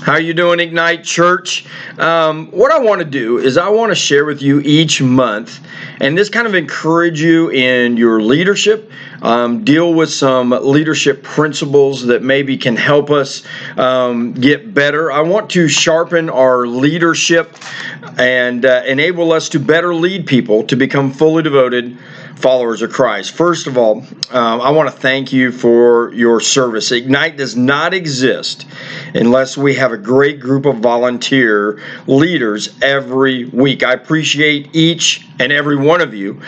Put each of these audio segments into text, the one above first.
How you doing, Ignite Church? What I want to do is I want to share with you each month, and this kind of encourage you in your leadership, deal with some leadership principles that maybe can help us get better. I want to sharpen our leadership and enable us to better lead people to become fully devoted followers of Christ. First of all, I want to thank you for your service. Ignite does not exist unless we have a great group of volunteer leaders every week. I appreciate each and every one of you.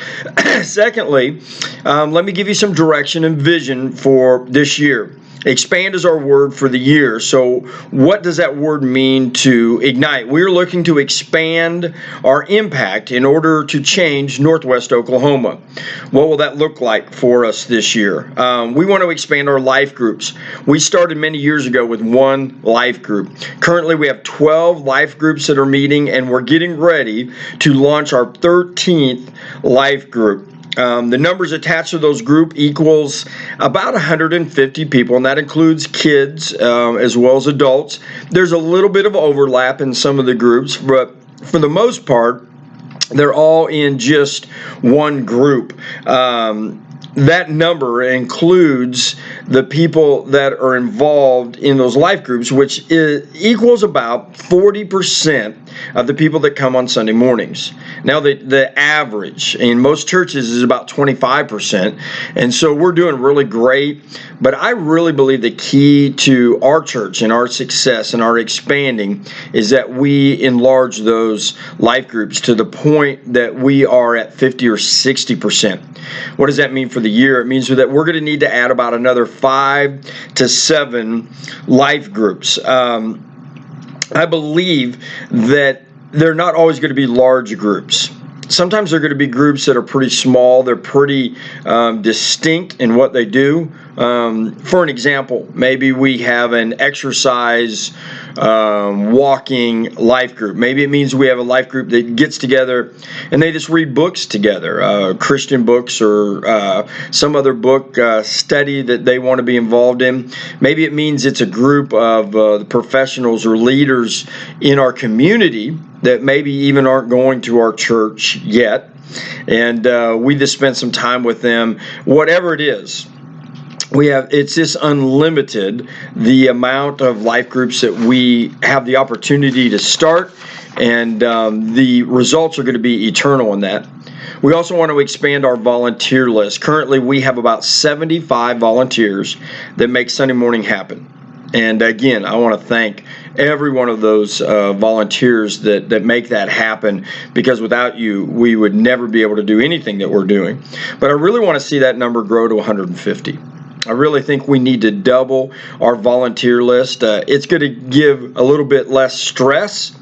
Secondly, let me give you some direction and vision for this year. Expand is our word for the year. So what does that word mean to Ignite? We're looking to expand our impact in order to change Northwest Oklahoma. What will that look like for us this year? We want to expand our life groups. We started many years ago with one life group. Currently, we have 12 life groups that are meeting, and we're getting ready to launch our 13th life group. The numbers attached to those group equals about 150 people, and that includes kids as well as adults. There's a little bit of overlap in some of the groups, but for the most part, they're all in just one group. That number includes the people that are involved in those life groups, which equals about 40% of the people that come on Sunday mornings. Now, the average in most churches is about 25%, and so we're doing really great. But I really believe the key to our church and our success and our expanding is that we enlarge those life groups to the point that we are at 50 or 60%. What does that mean for the year? It means that we're going to need to add about another 5 to 7 life groups. I believe that they're not always going to be large groups. Sometimes they're going to be groups that are pretty small. They're pretty distinct in what they do. For an example, maybe we have an exercise walking life group. Maybe it means we have a life group that gets together and they just read books together, Christian books or some other book study that they want to be involved in. Maybe it means it's a group of professionals or leaders in our community that maybe even aren't going to our church yet, and we just spend some time with them. Whatever it is, it's just unlimited, the amount of life groups that we have the opportunity to start, and the results are going to be eternal in that. We also want to expand our volunteer list. Currently, we have about 75 volunteers that make Sunday morning happen. And again, I want to thank every one of those volunteers that make that happen, because without you, we would never be able to do anything that we're doing. But I really want to see that number grow to 150. I really think we need to double our volunteer list. It's going to give a little bit less stress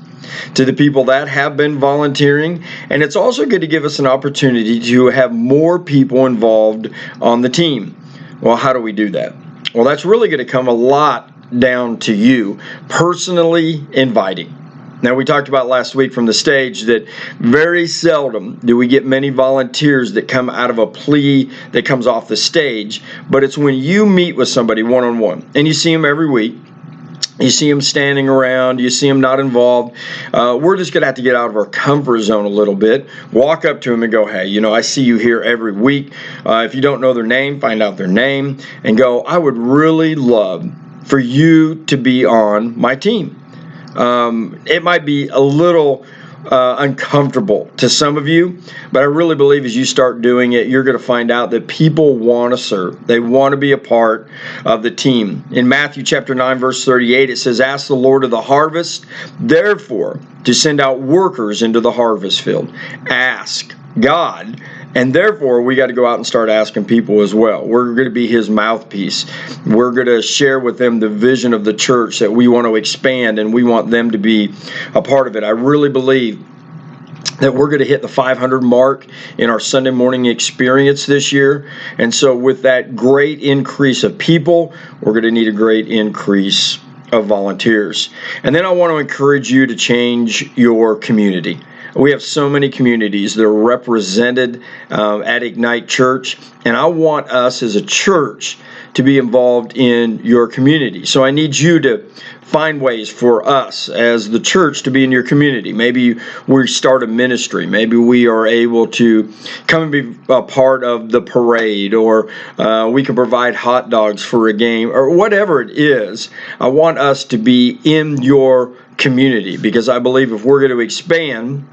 to the people that have been volunteering, and it's also going to give us an opportunity to have more people involved on the team. Well, how do we do that? Well, that's really going to come a lot down to you personally inviting. Now, we talked about last week from the stage that very seldom do we get many volunteers that come out of a plea that comes off the stage, but it's when you meet with somebody one-on-one, and you see them every week. You see them standing around, you see them not involved. We're just going to have to get out of our comfort zone a little bit, walk up to them and go, hey, I see you here every week. If you don't know their name, find out their name and go, I would really love for you to be on my team. It might be a little uncomfortable to some of you, but I really believe as you start doing it, you're going to find out that people want to serve. They want to be a part of the team. In Matthew chapter 9, verse 38, it says, ask the Lord of the harvest, therefore, to send out workers into the harvest field. Ask God, and therefore we got to go out and start asking people as well. We're going to be his mouthpiece. We're going to share with them the vision of the church that we want to expand, and we want them to be a part of it. I really believe that we're going to hit the 500 mark in our Sunday morning experience this year. And so with that great increase of people, we're going to need a great increase of volunteers. And then I want to encourage you to change your community. We have so many communities that are represented at Ignite Church, and I want us as a church to be involved in your community. So I need you to find ways for us as the church to be in your community. Maybe we start a ministry. Maybe we are able to come and be a part of the parade, or we can provide hot dogs for a game, or whatever it is. I want us to be in your community, because I believe if we're going to expand,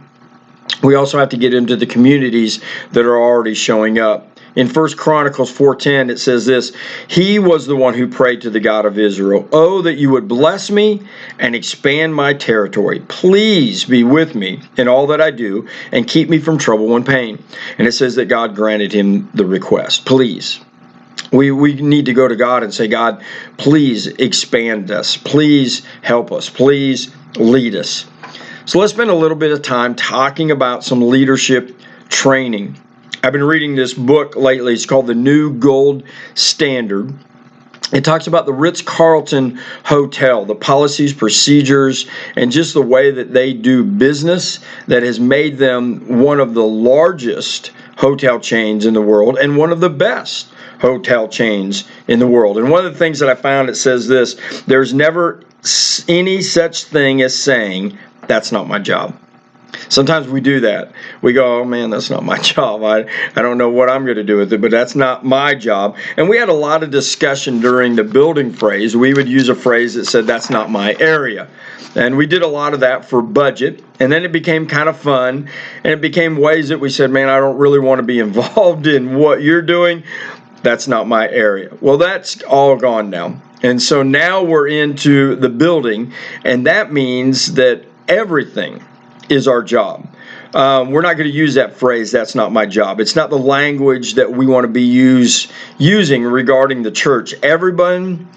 we also have to get into the communities that are already showing up. In 1 Chronicles 4:10, it says this: "He was the one who prayed to the God of Israel, oh, that you would bless me and expand my territory. Please be with me in all that I do and keep me from trouble and pain." And it says that God granted him the request. Please. We need to go to God and say, God, please expand us. Please help us. Please lead us. So let's spend a little bit of time talking about some leadership training. I've been reading this book lately. It's called The New Gold Standard. It talks about the Ritz-Carlton Hotel, the policies, procedures, and just the way that they do business that has made them one of the largest hotel chains in the world and one of the best hotel chains in the world. And one of the things that I found, it says this: there's never any such thing as saying, that's not my job. Sometimes we do that. We go, oh man, that's not my job. I don't know what I'm going to do with it, but that's not my job. And we had a lot of discussion during the building phrase. We would use a phrase that said, that's not my area. And we did a lot of that for budget. And then it became kind of fun. And it became ways that we said, man, I don't really want to be involved in what you're doing. That's not my area. Well, that's all gone now. And so now we're into the building. And that means that everything is our job. We're not going to use that phrase, that's not my job. It's not the language that we want to be using regarding the church. Everyone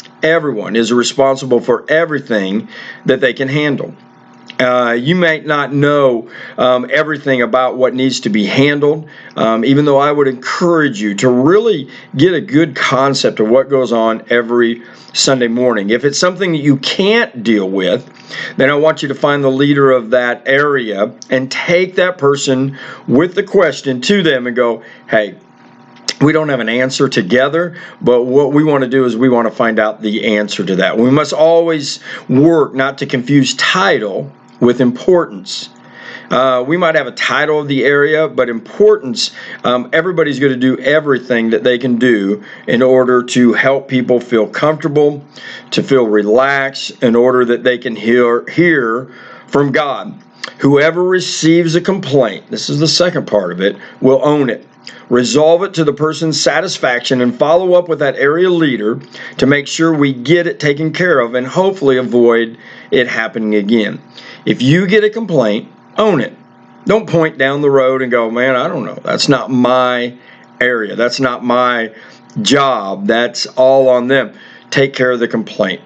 is responsible for everything that they can handle. You might not know everything about what needs to be handled, even though I would encourage you to really get a good concept of what goes on every Sunday morning. If it's something that you can't deal with, then I want you to find the leader of that area and take that person with the question to them and go, hey, we don't have an answer together, but what we want to do is we want to find out the answer to that. We must always work not to confuse title with importance. We might have a title of the area, but importance, everybody's going to do everything that they can do in order to help people feel comfortable, to feel relaxed, in order that they can hear from God. Whoever receives a complaint, this is the second part of it, will own it. Resolve it to the person's satisfaction and follow up with that area leader to make sure we get it taken care of and hopefully avoid it happening again. If you get a complaint, own it. Don't point down the road and go, man, I don't know. That's not my area. That's not my job. That's all on them. Take care of the complaint.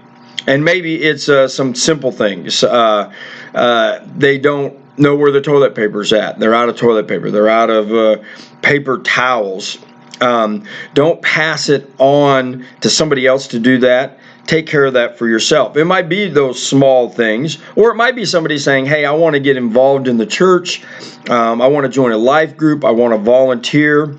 And maybe it's some simple things. They don't know where the toilet paper's at. They're out of toilet paper. They're out of paper towels. Don't pass it on to somebody else to do that. Take care of that for yourself. It might be those small things, or it might be somebody saying, hey, I want to get involved in the church. I want to join a life group. I want to volunteer.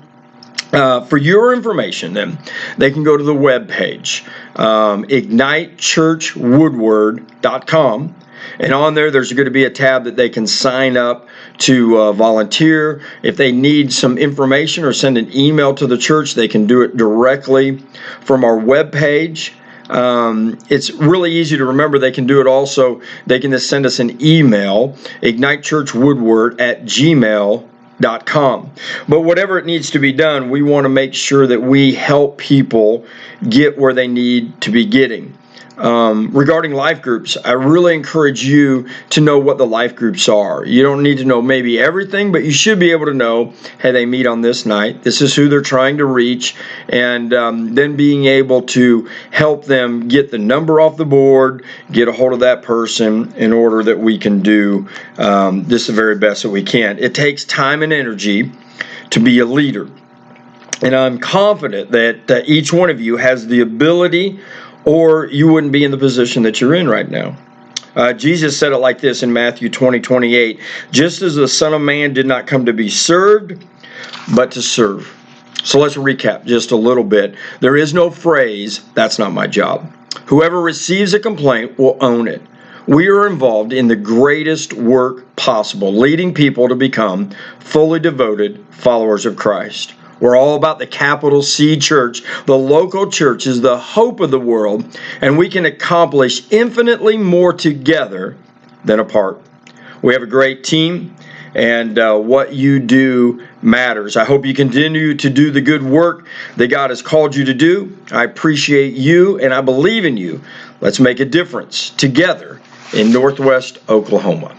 For your information, then, they can go to the webpage, ignitechurchwoodward.com. And on there, there's going to be a tab that they can sign up to volunteer. If they need some information or send an email to the church, they can do it directly from our webpage. It's really easy to remember. They can do it also. They can just send us an email, ignitechurchwoodward@gmail.com. But whatever it needs to be done, we want to make sure that we help people get where they need to be getting. Regarding life groups, I really encourage you to know what the life groups are. You don't need to know maybe everything, but you should be able to know, hey, they meet on this night. This is who they're trying to reach. And then being able to help them get the number off the board, get a hold of that person in order that we can do just the very best that we can. It takes time and energy to be a leader. And I'm confident that each one of you has the ability, or you wouldn't be in the position that you're in right now. Jesus said it like this in Matthew 20:28, just as the Son of Man did not come to be served, but to serve. So let's recap just a little bit. There is no phrase, "That's not my job." Whoever receives a complaint will own it. We are involved in the greatest work possible, leading people to become fully devoted followers of Christ. We're all about the capital C church. The local church is the hope of the world, and we can accomplish infinitely more together than apart. We have a great team, and what you do matters. I hope you continue to do the good work that God has called you to do. I appreciate you, and I believe in you. Let's make a difference together in Northwest Oklahoma.